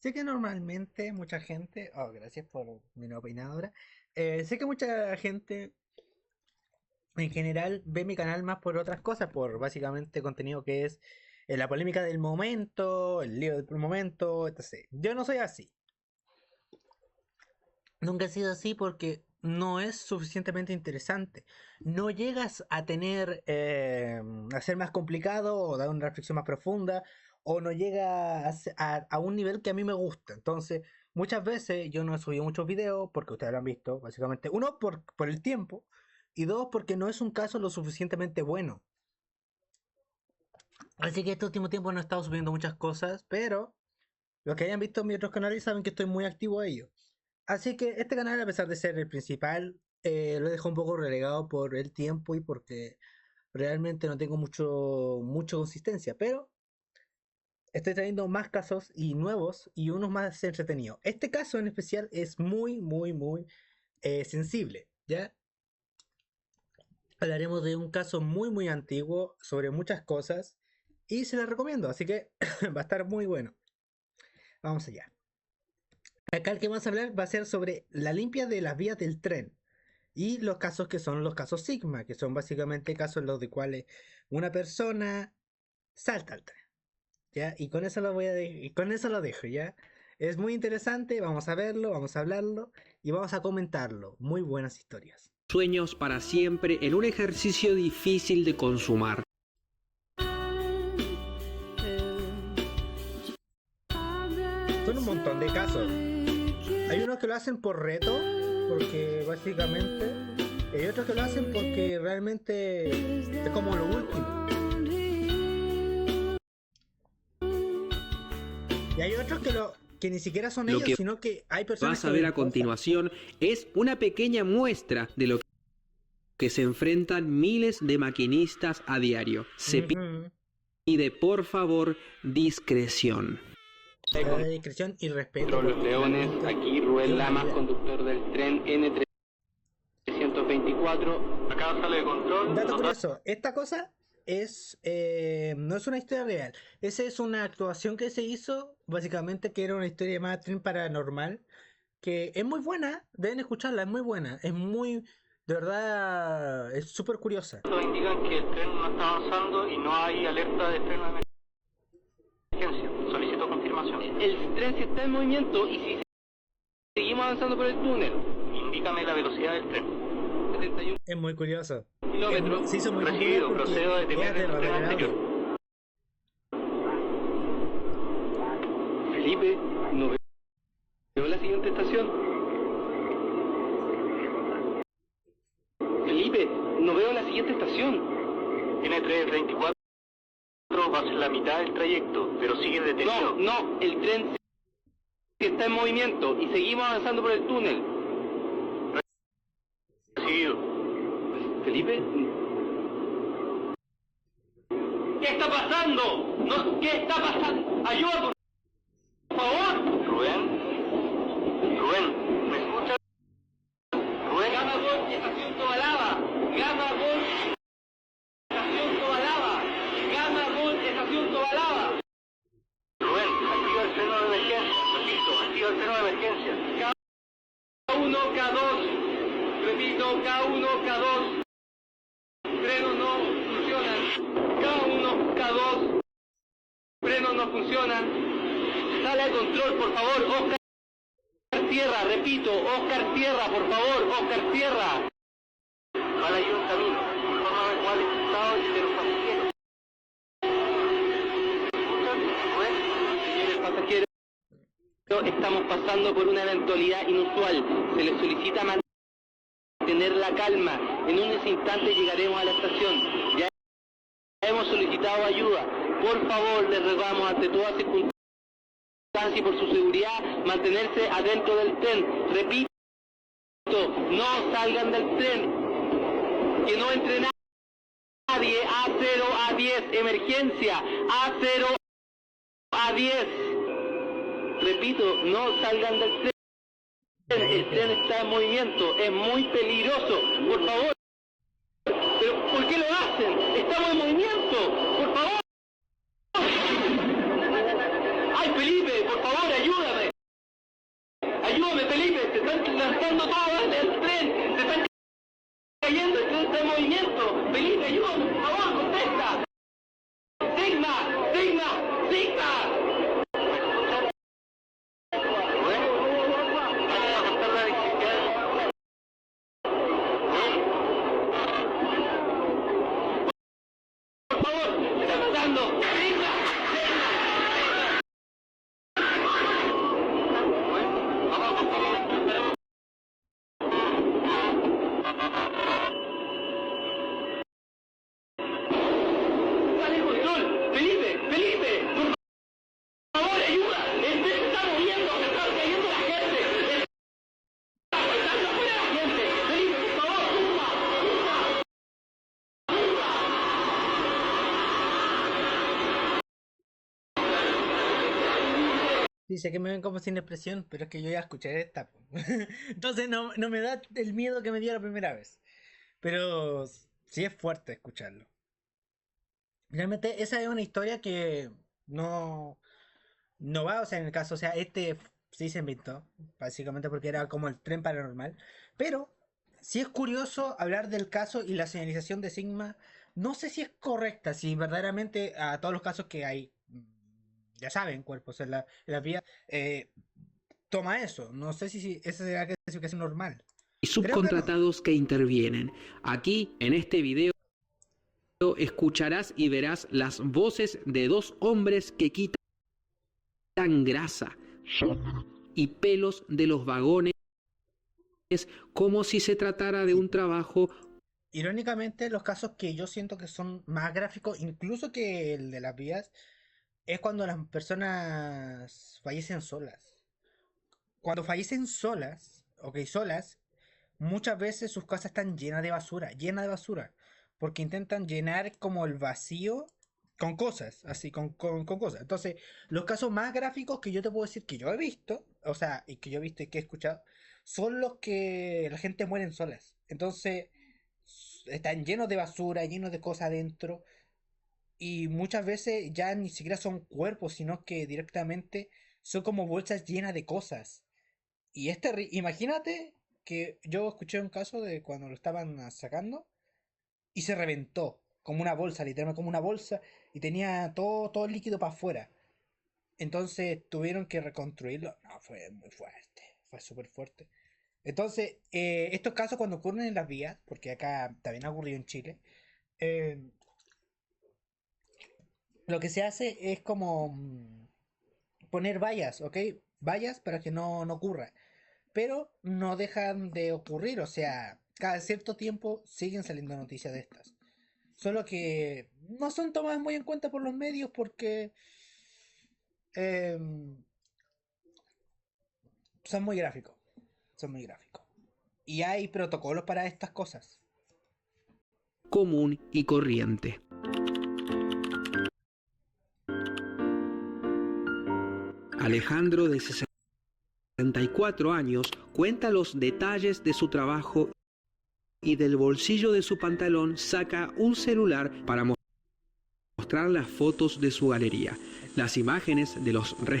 Sé que normalmente mucha gente, oh, gracias por mi nueva opinadora. Sé que mucha gente en general ve mi canal más por otras cosas, por básicamente contenido que es la polémica del momento, el lío del momento, etc. Yo no soy así. Nunca he sido así porque no es suficientemente interesante. No llegas a tener, a ser más complicado o dar una reflexión más profunda, o no llega a un nivel que a mí me gusta. Entonces, muchas veces yo no he subido muchos videos porque ustedes lo han visto, básicamente. Uno, por el tiempo, y dos, porque no es un caso lo suficientemente bueno. Así que este último tiempo no he estado subiendo muchas cosas, pero los que hayan visto mis otros canales saben que estoy muy activo a ello. Así que este canal, a pesar de ser el principal, lo dejo un poco relegado por el tiempo y porque realmente no tengo mucha consistencia. Pero estoy trayendo más casos y nuevos y unos más entretenidos. Este caso en especial es muy sensible, ¿ya? Hablaremos de un caso muy antiguo sobre muchas cosas y se los recomiendo, así que va a estar muy bueno. Vamos allá. Acá el que vamos a hablar va a ser sobre la limpia de las vías del tren y los casos que son los casos Sigma, que son básicamente casos en los de cuales una persona salta al tren, ¿ya? Y con eso y con eso lo dejo, ¿ya? Es muy interesante, vamos a verlo, vamos a hablarlo y vamos a comentarlo. Muy buenas historias. Sueños para siempre en un ejercicio difícil de consumar. Son un montón de casos. Hay unos que lo hacen por reto, porque básicamente, y hay otros que lo hacen porque realmente es como lo último. Y hay otros que ni siquiera son ellos, sino que hay personas vas que a lo ver a empujan. continuación es una pequeña muestra de lo que se enfrentan miles de maquinistas a diario. Se pide, por favor, discreción. Discreción y respeto. Los Leones, aquí Rubén Lamas, conductor del tren N324. Acá sale de control. Dato curioso, esta cosa no es una historia real. Esa es una actuación que se hizo, básicamente que era una historia más tren paranormal, que es muy buena, deben escucharla, es muy buena, es muy, de verdad, es súper curiosa. Indican que el tren no está avanzando y no hay alerta de freno de emergencia. Solicito confirmación. El tren sí está en movimiento y si seguimos avanzando por el túnel, indícame la velocidad del tren. 71 Es muy curioso. kilómetros. Se hizo muy Recibido, popular porque procedo a es detener el tren aterrador. anterior. Felipe, no veo la siguiente estación. Felipe, no veo la siguiente estación. N324 va a ser la mitad del trayecto, pero sigue detenido. No, el tren está en movimiento y seguimos avanzando por el túnel. Recibido. Felipe. ¿Qué está pasando? No, ¿qué está pasando? Ayuda, por favor. Rubén, ¿me escuchas? Rubén. Gama Gol, estación Tobalaba. Gama Gol, estación Tobalaba. Gama Gol, estación Tobalaba. Rubén, activa el freno de emergencia. Repito, activa el freno de emergencia. K1, K2. Repito, K1, K2. Frenos no funcionan. K1, K2. Frenos no funcionan. Sale al control, por favor, Oscar Sierra, repito, Oscar Sierra, por favor, Oscar Sierra. Vale, hay un camino. Infórmame cuál es el estado de los pasajeros. ¿Escuchan? Señores pasajeros, estamos pasando por una eventualidad inusual. Se les solicita mantener la calma. En unos instantes llegaremos a la estación. Ya hemos solicitado ayuda. Por favor, les rogamos ante todas circunstancias y por su seguridad mantenerse adentro del tren. Repito, no salgan del tren, que no entre nadie. A0 a 10, emergencia. A0 a 10. Repito, no salgan del tren. El tren está en movimiento, es muy peligroso. Por favor. ¿Pero por qué lo hacen? Estamos en movimiento. Por favor. Felipe, por favor, ayúdame. Ayúdame, Felipe, te están lanzando todo el tren, te están cayendo, el tren está en movimiento. Felipe, ayúdame, por favor, contesta. Sigma, Sigma, Sigma. Por favor, me está matando. Sigma, Sigma. Dale control, Felipe, Felipe, por favor, ayuda. El tren se está moviendo, se está cayendo la gente. Está saltando afuera la gente. Felipe, por favor, suma, Dice que me ven como sin expresión, pero es que yo ya escuché esta. Entonces no me da el miedo que me dio la primera vez. Pero sí es fuerte escucharlo. Realmente esa es una historia que no va, o sea, en el caso, o sea, sí se inventó, básicamente porque era como el tren paranormal. Pero sí es curioso hablar del caso y la señalización de Sigma. No sé si es correcta, si verdaderamente a todos los casos que hay, ya saben, cuerpos en la vía, toma eso. No sé si esa será la clasificación normal. Y Creo que no. subcontratados que intervienen. Aquí, en este video, escucharás y verás las voces de dos hombres que quitan grasa y pelos de los vagones como si se tratara de un trabajo. Irónicamente, los casos que yo siento que son más gráficos, incluso que el de las vías, es cuando las personas fallecen solas. Cuando fallecen solas, ok, solas, muchas veces sus casas están llenas de basura, porque intentan llenar como el vacío con cosas, así, con cosas. Entonces, los casos más gráficos que yo te puedo decir que yo he visto, o sea, y que yo he visto y que he escuchado, son los que la gente mueren solas. Entonces, están llenos de basura, llenos de cosas adentro, y muchas veces ya ni siquiera son cuerpos, sino que directamente son como bolsas llenas de cosas. Y imagínate que yo escuché un caso de cuando lo estaban sacando y se reventó como una bolsa, literalmente como una bolsa, y tenía todo el líquido para afuera. Entonces tuvieron que reconstruirlo. No, fue muy fuerte, fue súper fuerte. Entonces, estos casos cuando ocurren en las vías, porque acá también ha ocurrido en Chile, eh, lo que se hace es como poner vallas, ¿ok? Vallas para que no ocurra. Pero no dejan de ocurrir, o sea, cada cierto tiempo siguen saliendo noticias de estas. Solo que no son tomadas muy en cuenta por los medios porque eh, son muy gráficos. Son muy gráficos. Y hay protocolos para estas cosas. Común y corriente. Alejandro, de 64 años, cuenta los detalles de su trabajo y del bolsillo de su pantalón saca un celular para mostrar las fotos de su galería. Las imágenes de los restos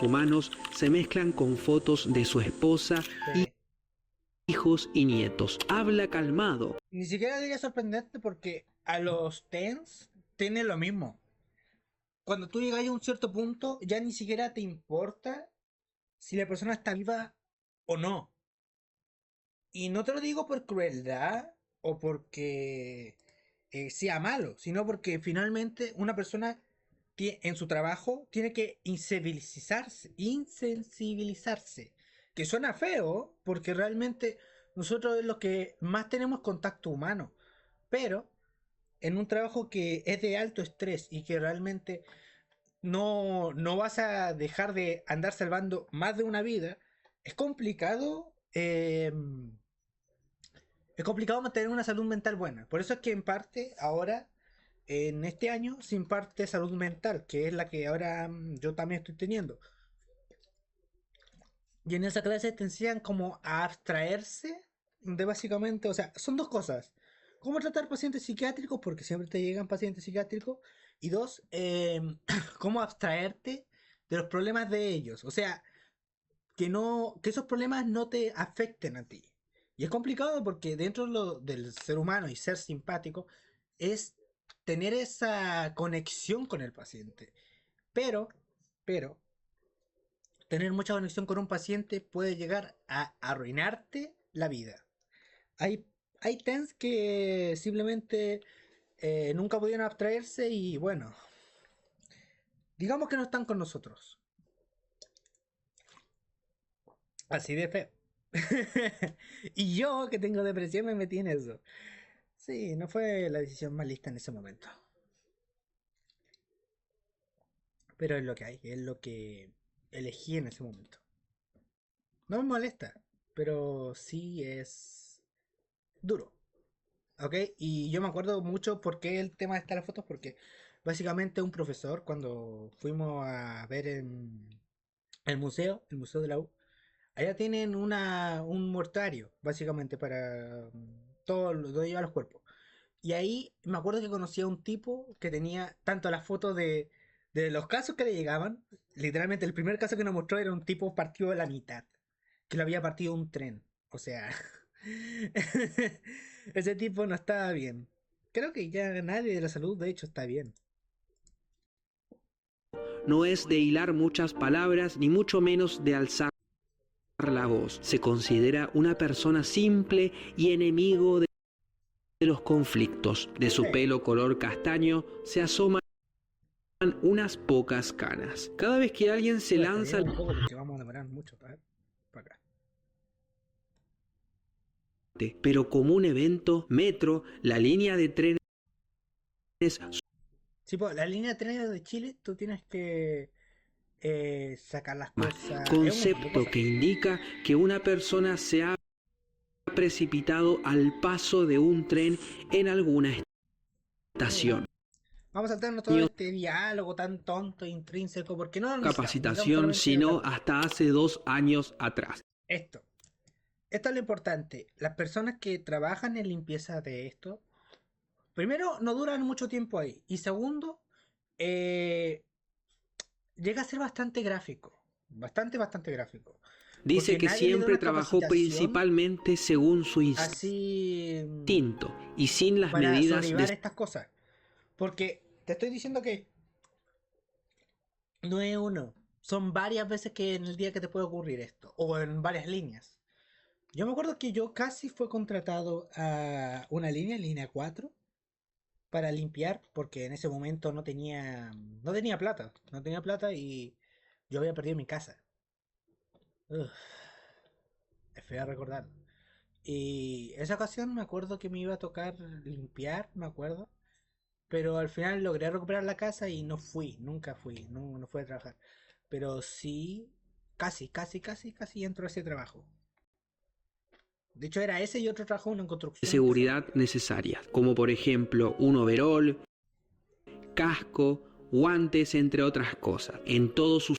humanos se mezclan con fotos de su esposa, Sí. hijos y nietos. Habla calmado. Ni siquiera diría sorprendente porque a los TENS tiene lo mismo. Cuando tú llegas a un cierto punto, ya ni siquiera te importa si la persona está viva o no. Y no te lo digo por crueldad o porque sea malo, sino porque finalmente una persona en su trabajo tiene que insensibilizarse. Que suena feo, porque realmente nosotros es lo que más tenemos contacto humano. Pero en un trabajo que es de alto estrés y que realmente no vas a dejar de andar salvando más de una vida, es complicado. Es complicado mantener una salud mental buena. Por eso es que en parte ahora, en este año, se imparte salud mental, que es la que ahora yo también estoy teniendo. Y en esa clase te enseñan como a abstraerse de básicamente, o sea, son dos cosas. Cómo tratar pacientes psiquiátricos, porque siempre te llegan pacientes psiquiátricos, Y dos, cómo abstraerte de los problemas de ellos. O sea, que esos problemas no te afecten a ti. Y es complicado porque dentro del ser humano y ser simpático es tener esa conexión con el paciente. Pero, pero, tener mucha conexión con un paciente puede llegar a arruinarte la vida. Hay, hay TENS que simplemente nunca pudieron abstraerse y bueno, digamos que no están con nosotros. Así de feo. Y yo, que tengo depresión, me metí en eso. Sí, no fue la decisión más lista en ese momento. Pero es lo que hay, es lo que elegí en ese momento. No me molesta, pero sí es duro. ¿Ok? Y yo me acuerdo mucho por qué el tema de las fotos, porque básicamente un profesor, cuando fuimos a ver en el museo de la U, allá tienen un mortuario, básicamente, para todo donde llevan los cuerpos. Y ahí me acuerdo que conocí a un tipo que tenía tanto las fotos de los casos que le llegaban. Literalmente, el primer caso que nos mostró era un tipo partido a la mitad, que lo había partido un tren. O sea, ese tipo no estaba bien. Creo que ya nadie de la salud, de hecho, está bien. No es de hilar muchas palabras, ni mucho menos de alzar la voz. Se considera una persona simple y enemigo de los conflictos. De su pelo color castaño se asoman unas pocas canas. Cada vez que alguien se lanza un poco porque vamos a demorar mucho para acá. Pero como un evento, Metro, la línea de trenes... Sí, pues, la línea de trenes de Chile, tú tienes que sacar las cosas. Concepto que indica que una persona se ha precipitado al paso de un tren en alguna estación. Vamos a saltarnos todo este diálogo tan tonto e intrínseco, porque no lo capacitación, sino hasta hace 2 años atrás. Esto es lo importante. Las personas que trabajan en limpieza de esto, primero, no duran mucho tiempo ahí. Y segundo, llega a ser bastante gráfico. Bastante gráfico. Dice que siempre trabajó principalmente según su instinto y sin las medidas de estas cosas. Porque te estoy diciendo que no es uno, son varias veces que en el día que te puede ocurrir esto, o en varias líneas. Yo me acuerdo que yo casi fue contratado a una línea 4, para limpiar, porque en ese momento no tenía plata y yo había perdido mi casa. Uf, es feo recordar. Y esa ocasión me acuerdo que me iba a tocar limpiar, me acuerdo. Pero al final logré recuperar la casa y nunca fui, no fui a trabajar. Pero sí, casi entro a ese trabajo. De hecho era ese y otro trabajo, uno en construcción. De seguridad necesarias, como por ejemplo un overol, casco, guantes, entre otras cosas. En todos sus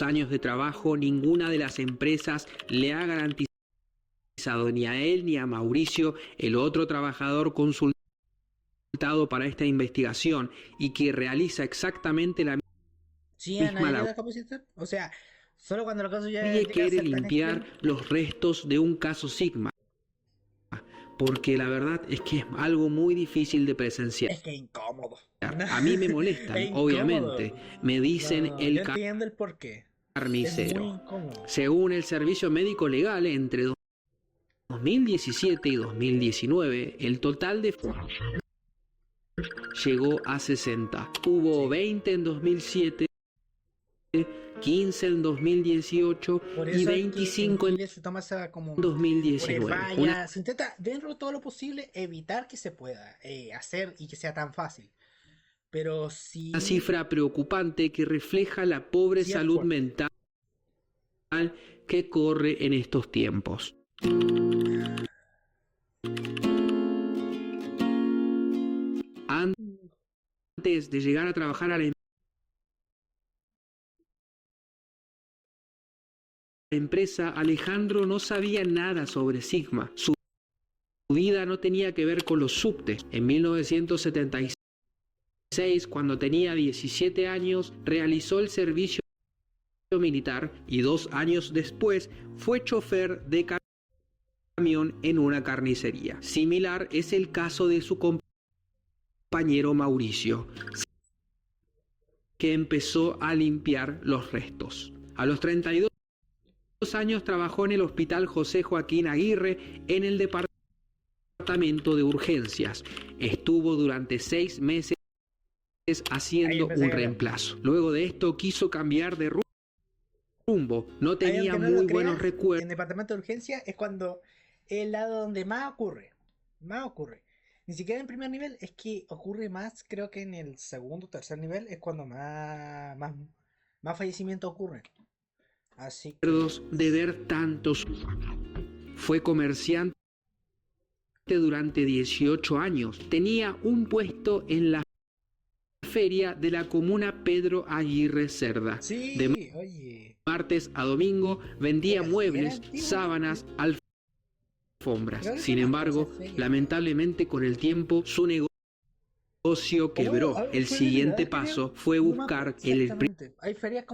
años de trabajo, ninguna de las empresas le ha garantizado ni a él ni a Mauricio, el otro trabajador consultado para esta investigación y que realiza exactamente la misma labor. O sea, solo cuando el caso ya nadie quiere limpiar los restos de un caso Sigma, porque la verdad es que es algo muy difícil de presenciar. Es que incómodo. A mí me molestan, obviamente. Me dicen yo entiendo el porqué. Carnicero. Según el Servicio Médico Legal, entre 2017 y 2019, el total de llegó a 60. Hubo 20 en 2007, 15 en 2018 y 25 en 2019. Se intenta dentro de todo lo posible evitar que se pueda hacer y que sea tan fácil. Pero sí... Una cifra preocupante que refleja la pobre salud mental que corre en estos tiempos. Antes de llegar a trabajar a la empresa, Alejandro no sabía nada sobre Sigma. Su vida no tenía que ver con los subtes. En 1976 Cuando tenía 17 años, realizó el servicio militar y 2 años después fue chofer de camión en una carnicería. Similar es el caso de su compañero Mauricio, que empezó a limpiar los restos. A los 32 años trabajó en el Hospital José Joaquín Aguirre en el departamento de urgencias. Estuvo durante 6 meses haciendo un reemplazo. Luego de esto quiso cambiar de rumbo. No tenía muy buenos recuerdos. En el departamento de urgencia es cuando es el lado donde más ocurre. Más ocurre. Ni siquiera en primer nivel, es que ocurre más, creo que en el segundo o tercer nivel es cuando más fallecimientos ocurren. Así que... de ver tantos. Fue comerciante durante 18 años. Tenía un puesto en la feria de la comuna Pedro Aguirre Cerda. Sí, de martes a domingo vendía muebles, sábanas, alfombras. Sin embargo, lamentablemente con el tiempo su negocio quebró. El siguiente paso fue buscar el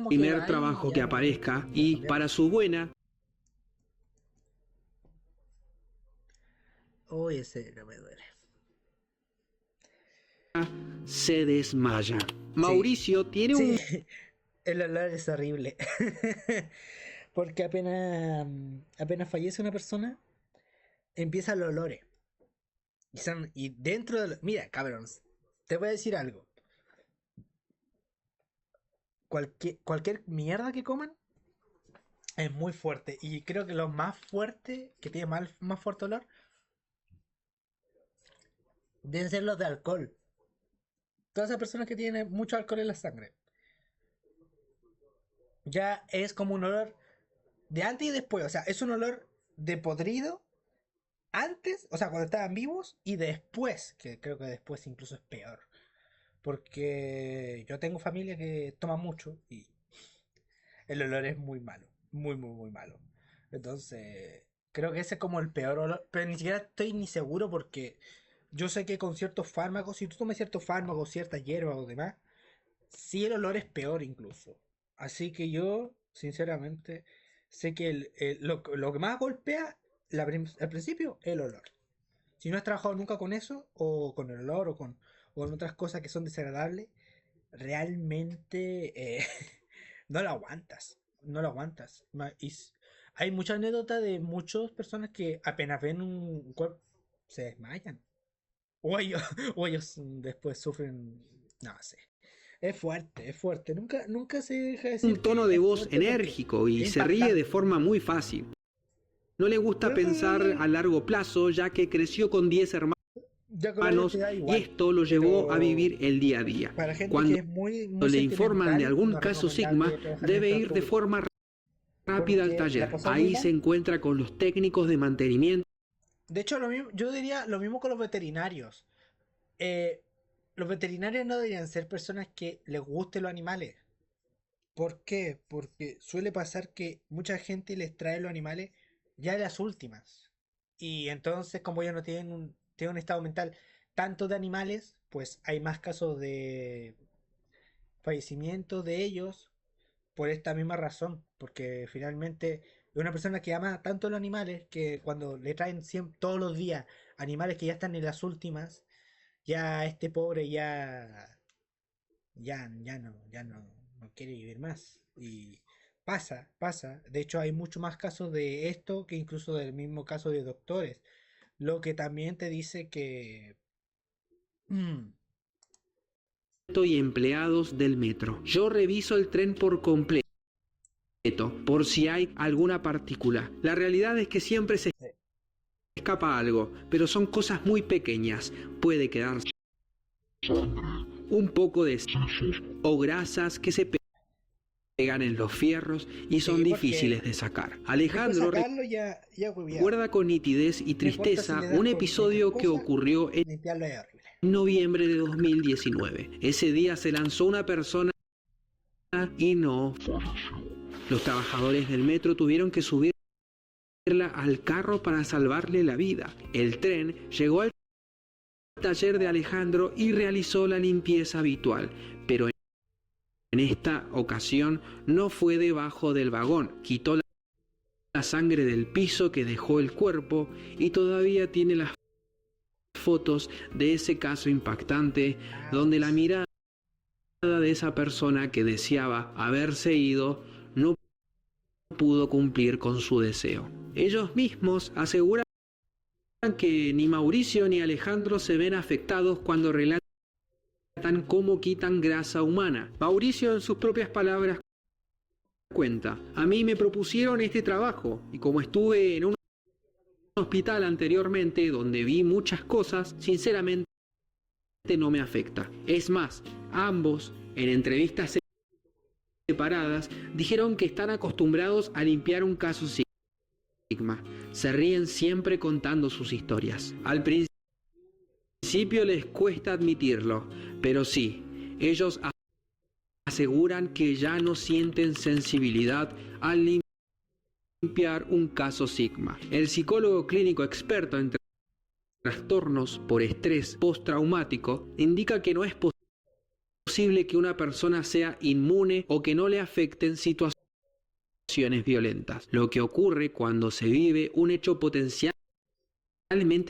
primer trabajo que aparezca y para su buena... ese no me duele. Se desmaya. Mauricio tiene un... El olor es horrible. Porque apenas fallece una persona, empiezan los olores. Y dentro de... Mira, cabrones, te voy a decir algo. Cualquier mierda que coman es muy fuerte. Y creo que lo más fuerte, que tiene más fuerte olor, deben ser los de alcohol. Todas esas personas que tienen mucho alcohol en la sangre. Ya es como un olor de antes y después. O sea, es un olor de podrido antes, o sea, cuando estaban vivos, y después, que creo que después incluso es peor. Porque yo tengo familia que toma mucho y el olor es muy malo. Muy, muy, muy malo. Entonces, creo que ese es como el peor olor. Pero ni siquiera estoy ni seguro porque... Yo sé que con ciertos fármacos, si tú tomas ciertos fármacos, ciertas hierbas o demás, sí el olor es peor incluso. Así que yo, sinceramente, sé que lo que más golpea al principio es el olor. Si no has trabajado nunca con eso, o con el olor, o con otras cosas que son desagradables, realmente no lo aguantas. No lo aguantas. Hay muchas anécdotas de muchas personas que apenas ven un cuerpo se desmayan. O ellos después sufren. No sé. Es fuerte. Nunca se deja de decir. Un tono de voz enérgico y se ríe de forma muy fácil. No le gusta pensar a largo plazo, ya que creció con 10 hermanos y esto lo llevó a vivir el día a día. Cuando le informan de algún caso Sigma, debe ir de forma rápida al taller. Ahí se encuentra con los técnicos de mantenimiento. De hecho, yo diría lo mismo con los veterinarios. Los veterinarios no deberían ser personas que les gusten los animales. ¿Por qué? Porque suele pasar que mucha gente les trae los animales ya de las últimas. Y entonces, como ellos no tienen un estado mental tanto de animales, pues hay más casos de fallecimiento de ellos por esta misma razón. Porque finalmente es una persona que ama tanto a los animales que cuando le traen todos los días animales que ya están en las últimas, ya este pobre ya no quiere vivir más. Y pasa. De hecho, hay mucho más casos de esto que incluso del mismo caso de doctores. Lo que también te dice que... y empleados del metro. Yo reviso el tren por completo, por si hay alguna partícula. La realidad es que siempre se escapa algo, pero son cosas muy pequeñas. Puede quedarse un poco de o grasas que se pegan en los fierros y son difíciles de sacar. Alejandro recuerda con nitidez y tristeza un episodio que ocurrió en noviembre de 2019. Ese día se lanzó una persona y no. Los trabajadores del metro tuvieron que subirla al carro para salvarle la vida. El tren llegó al taller de Alejandro y realizó la limpieza habitual, pero en esta ocasión no fue debajo del vagón. Quitó la sangre del piso que dejó el cuerpo y todavía tiene las fotos de ese caso impactante donde la mirada de esa persona que deseaba haberse ido no pudo cumplir con su deseo. Ellos mismos aseguran que ni Mauricio ni Alejandro se ven afectados cuando relatan cómo quitan grasa humana. Mauricio, en sus propias palabras, cuenta: a mí me propusieron este trabajo y como estuve en un hospital anteriormente donde vi muchas cosas, sinceramente no me afecta. Es más, ambos en entrevistas separadas dijeron que están acostumbrados a limpiar un caso Sigma. Se ríen siempre contando sus historias. Al principio les cuesta admitirlo, pero sí, ellos aseguran que ya no sienten sensibilidad al limpiar un caso Sigma. El psicólogo clínico experto en trastornos por estrés postraumático indica que no es posible que una persona sea inmune o que no le afecten situaciones violentas. Lo que ocurre cuando se vive un hecho potencialmente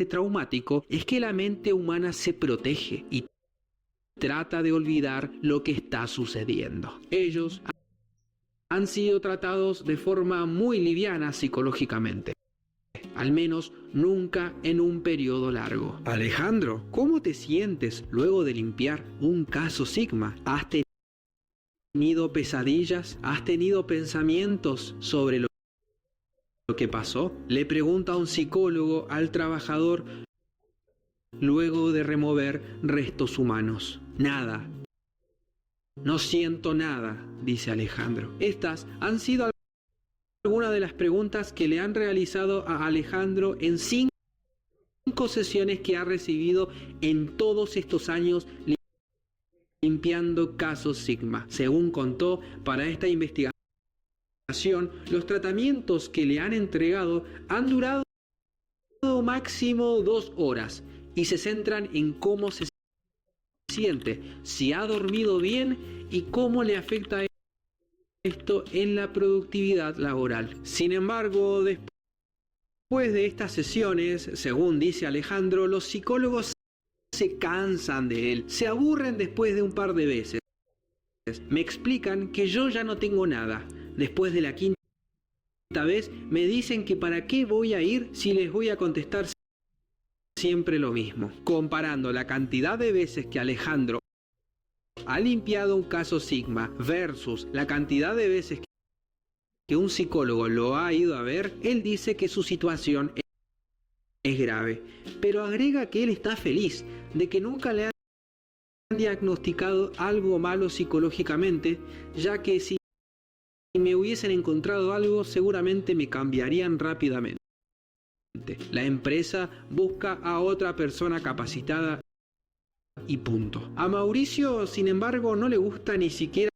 traumático es que la mente humana se protege y trata de olvidar lo que está sucediendo. Ellos han sido tratados de forma muy liviana psicológicamente, al menos nunca en un periodo largo. Alejandro, ¿cómo te sientes luego de limpiar un caso Sigma? ¿Has tenido pesadillas? ¿Has tenido pensamientos sobre lo que pasó? Le pregunta a un psicólogo al trabajador luego de remover restos humanos. Nada. No siento nada, dice Alejandro. Estas han sido algunas de las preguntas que le han realizado a Alejandro en 5 sesiones que ha recibido en todos estos años limpiando casos Sigma. Según contó, para esta investigación, los tratamientos que le han entregado han durado máximo 2 horas y se centran en cómo se siente, si ha dormido bien y cómo le afecta esto en la productividad laboral. Sin embargo, después de estas sesiones, según dice Alejandro, los psicólogos se cansan de él, se aburren después de un par de veces. Me explican que yo ya no tengo nada. Después de la 5ª vez me dicen que para qué voy a ir si les voy a contestar siempre lo mismo. Comparando la cantidad de veces que Alejandro ha limpiado un caso Sigma versus la cantidad de veces que un psicólogo lo ha ido a ver, él dice que su situación es grave, pero agrega que él está feliz de que nunca le han diagnosticado algo malo psicológicamente, ya que si me hubiesen encontrado algo seguramente me cambiarían rápidamente. La empresa busca a otra persona capacitada y punto. A Mauricio, sin embargo, no le gusta ni siquiera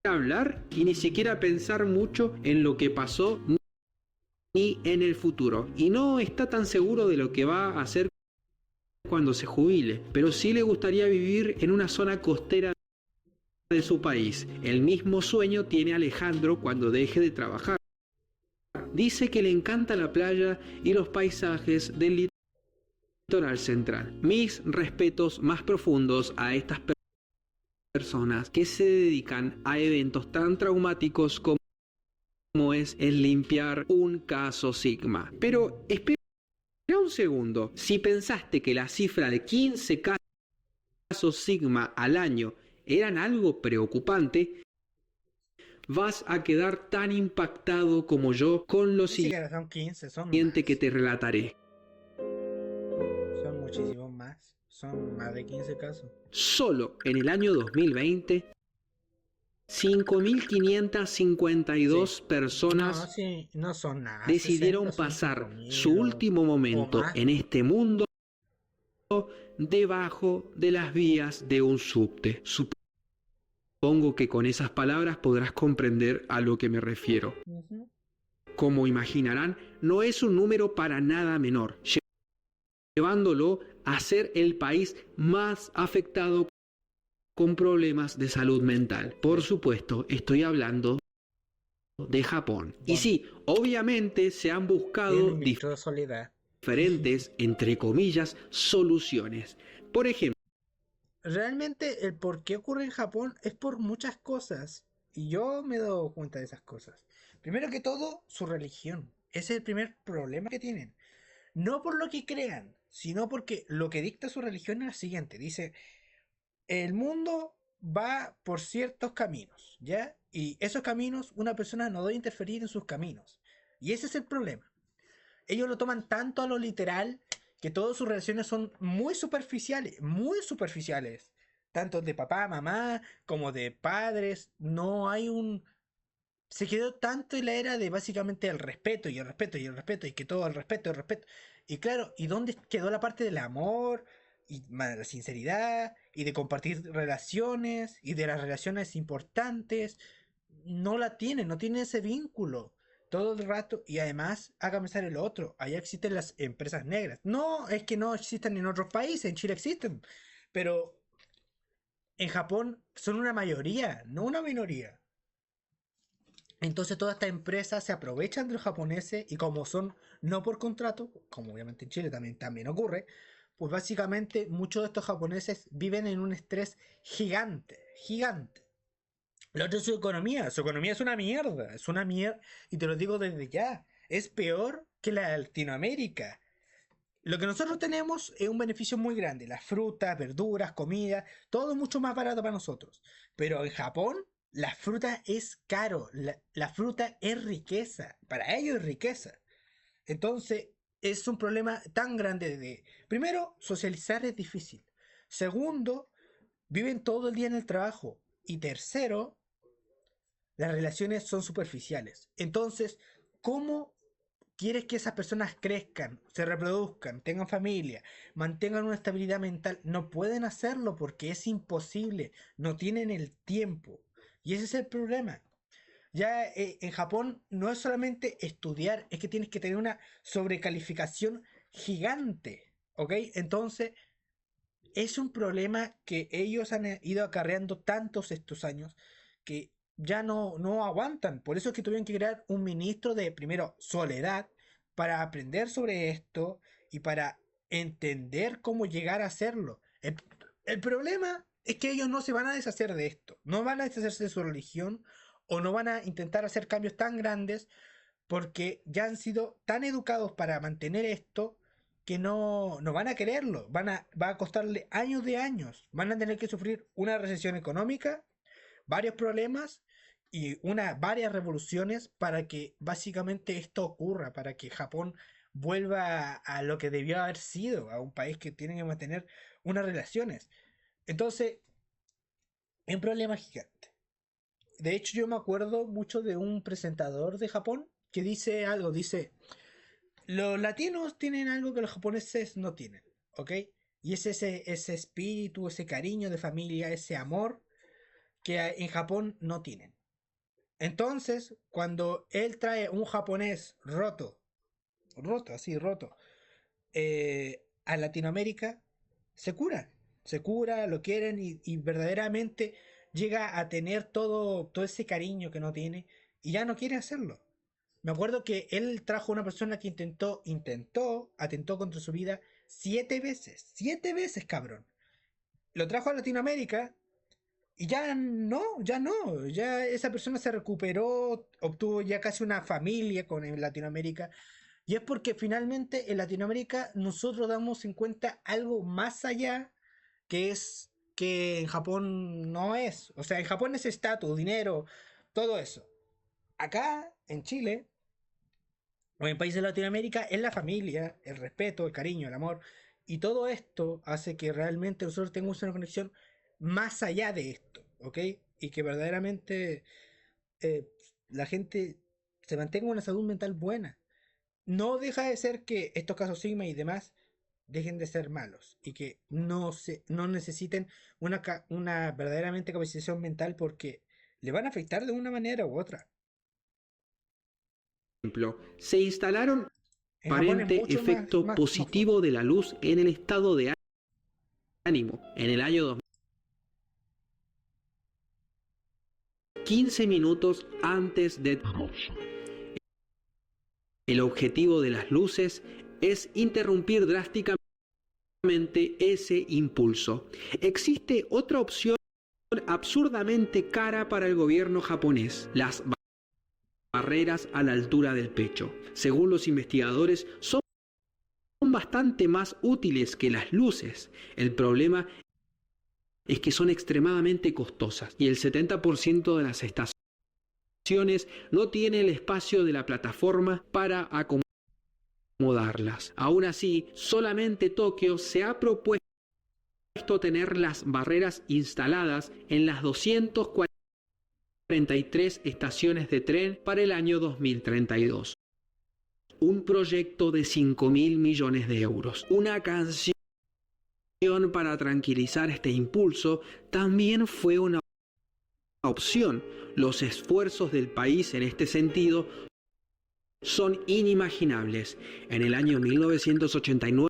hablar y ni siquiera pensar mucho en lo que pasó ni en el futuro. Y no está tan seguro de lo que va a hacer cuando se jubile, pero sí le gustaría vivir en una zona costera de su país. El mismo sueño tiene Alejandro cuando deje de trabajar. Dice que le encanta la playa y los paisajes del litoral central. Mis respetos más profundos a estas personas que se dedican a eventos tan traumáticos como es el limpiar un caso Sigma. Pero espera un segundo. Si pensaste que la cifra de 15 casos Sigma al año eran algo preocupante, vas a quedar tan impactado como yo con lo siguiente que te relataré. Son muchísimos más. Son más de 15 casos. Solo en el año 2020, 5.552 personas no son nada. decidieron 60 pasar 5.000 su último momento más en este mundo debajo de las vías de un subte. Supongo que con esas palabras podrás comprender a lo que me refiero. Como imaginarán, no es un número para nada menor. llevándolo a ser el país más afectado con problemas de salud mental. Por supuesto, estoy hablando de Japón. Y Bueno, sí, obviamente se han tiene buscado un ministro de soledad. diferentes, entre comillas, soluciones. Por ejemplo, Realmente el por qué ocurre en Japón es por muchas cosas. Y yo me he dado cuenta de esas cosas. Primero que todo, su religión. Ese es el primer problema que tienen. No por lo que crean, sino porque lo que dicta su religión es lo siguiente. Dice, el mundo va por ciertos caminos, ¿ya? Y esos caminos, una persona no debe interferir en sus caminos. Y ese es el problema. Ellos lo toman tanto a lo literal que todas sus relaciones son muy superficiales. Tanto de papá, mamá, como de padres. No hay un... Se quedó tanto en la era de básicamente el respeto y el respeto y el respeto y que todo el respeto, el respeto. Y claro, ¿y dónde quedó la parte del amor y la sinceridad y de compartir relaciones y de las relaciones importantes? No la tienen, no tienen ese vínculo todo el rato y además haga pensar en lo otro. Allá existen las empresas negras. No es que no existan en otros países, en Chile existen, pero en Japón son una mayoría, no una minoría. Entonces todas estas empresas se aprovechan de los japoneses y como son no por contrato, como obviamente en Chile también ocurre, pues básicamente muchos de estos japoneses viven en un estrés gigante, gigante. Lo otro es su economía es una mierda, y te lo digo desde ya, es peor que la de Latinoamérica. Lo que nosotros tenemos es un beneficio muy grande, las frutas, verduras, comida, todo mucho más barato para nosotros. Pero en Japón, la fruta es caro, la fruta es riqueza, para ellos es riqueza. Entonces, es un problema tan grande de, primero, socializar es difícil. Segundo, viven todo el día en el trabajo. Y tercero, las relaciones son superficiales. Entonces, ¿cómo quieres que esas personas crezcan, se reproduzcan, tengan familia, mantengan una estabilidad mental? No pueden hacerlo porque es imposible, no tienen el tiempo. Y ese es el problema. Ya en Japón no es solamente estudiar, es que tienes que tener una sobrecalificación gigante, ¿ok? Entonces, es un problema que ellos han ido acarreando tantos estos años que ya no aguantan. Por eso es que tuvieron que crear un ministro de, primero, soledad, para aprender sobre esto y para entender cómo llegar a hacerlo. El problema es que ellos no se van a deshacer de esto, no van a deshacerse de su religión o no van a intentar hacer cambios tan grandes porque ya han sido tan educados para mantener esto que no van a quererlo, va a costarle años de años, van a tener que sufrir una recesión económica, varios problemas y varias revoluciones para que básicamente esto ocurra, para que Japón vuelva a lo que debió haber sido, a un país que tiene que mantener unas relaciones. Entonces, es un problema gigante. De hecho, yo me acuerdo mucho de un presentador de Japón que dice algo, dice, los latinos tienen algo que los japoneses no tienen, ¿ok? Y es ese espíritu, ese cariño de familia, ese amor que en Japón no tienen. Entonces, cuando él trae un japonés roto, a Latinoamérica, se cura, lo quieren y verdaderamente llega a tener todo ese cariño que no tiene y ya no quiere hacerlo. Me acuerdo que él trajo a una persona que atentó contra su vida 7 veces, cabrón. Lo trajo a Latinoamérica y ya esa persona se recuperó, obtuvo ya casi una familia en Latinoamérica. Y es porque finalmente en Latinoamérica nosotros damos en cuenta algo más allá que es que en Japón no es. O sea, en Japón es estatus, dinero, todo eso. Acá, en Chile, o en países de Latinoamérica, es la familia, el respeto, el cariño, el amor. Y todo esto hace que realmente nosotros tengamos una conexión más allá de esto, ¿ok? Y que verdaderamente eh, la gente se mantenga una salud mental buena. No deja de ser que estos casos Sigma y demás dejen de ser malos y que no necesiten una verdaderamente capacitación mental porque le van a afectar de una manera u otra. se instalaron En Japón es aparente mucho efecto más fuerte. positivo de la luz en el estado de ánimo. En el año 15 minutos antes de el objetivo de las luces es interrumpir drásticamente ese impulso. Existe otra opción absurdamente cara para el gobierno japonés: las barreras a la altura del pecho. Según los investigadores, son bastante más útiles que las luces. El problema es que son extremadamente costosas y el 70% de las estaciones no tiene el espacio de la plataforma para acomodarlas. Aún así, solamente Tokio se ha propuesto tener las barreras instaladas en las 243 estaciones de tren para el año 2032. Un proyecto de 5.000 millones de euros. Una canción para tranquilizar este impulso también fue una opción. Los esfuerzos del país en este sentido son inimaginables. En el año 1989,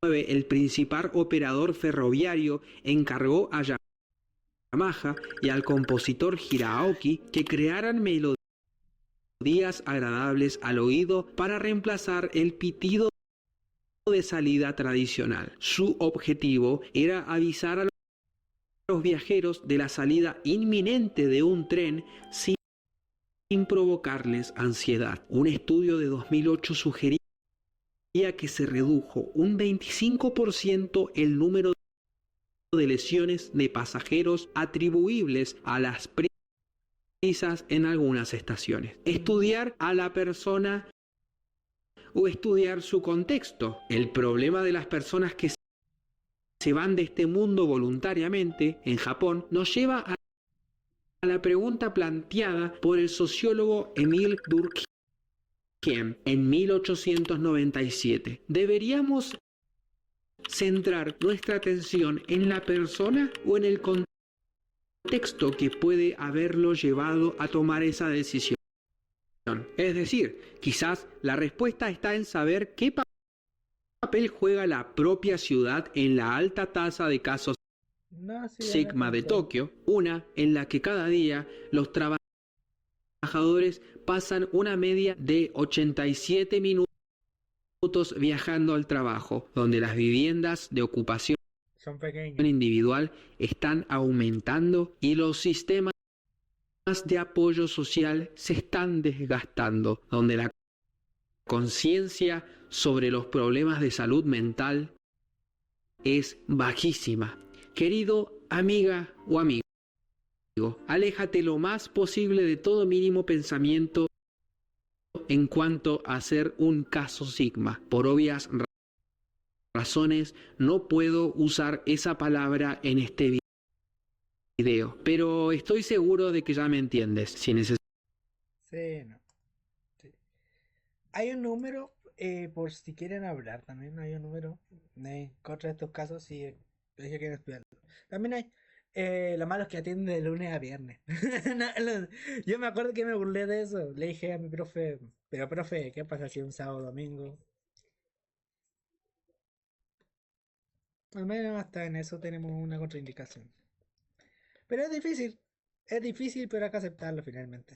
el principal operador ferroviario encargó a Yamaha y al compositor Hiraoki que crearan melodías agradables al oído para reemplazar el pitido de salida tradicional. Su objetivo era avisar a los viajeros de la salida inminente de un tren sin provocarles ansiedad. Un estudio de 2008 sugería que se redujo un 25% el número de lesiones de pasajeros atribuibles a las prisas en algunas estaciones. Estudiar a la persona o estudiar su contexto. El problema de las personas que se van de este mundo voluntariamente en Japón nos lleva a la pregunta planteada por el sociólogo Emile Durkheim en 1897. ¿Deberíamos centrar nuestra atención en la persona o en el contexto que puede haberlo llevado a tomar esa decisión? Es decir, quizás la respuesta está en saber qué papel juega la propia ciudad en la alta tasa de casos No, sí, ya me Sigma de pensé. Tokio, una en la que cada día los trabajadores pasan una media de 87 minutos viajando al trabajo, donde las viviendas de ocupación Son pequeños. individual están aumentando y los sistemas de apoyo social se están desgastando, donde la conciencia sobre los problemas de salud mental es bajísima. Querido amiga o amigo, aléjate lo más posible de todo mínimo pensamiento en cuanto a ser un caso Sigma. Por obvias razones no puedo usar esa palabra en este video, pero estoy seguro de que ya me entiendes. Si necesitas Sí, no. Sí. Hay un número, por si quieren hablar también, hay un número en contra de estos casos si es que quieren estudiarlo. También hay, lo malo es que atiende de lunes a viernes. No, yo me acuerdo que me burlé de eso. Le dije a mi profe, pero profe, ¿qué pasa si un sábado o domingo? Al menos hasta en eso tenemos una contraindicación. Pero es difícil, pero hay que aceptarlo finalmente.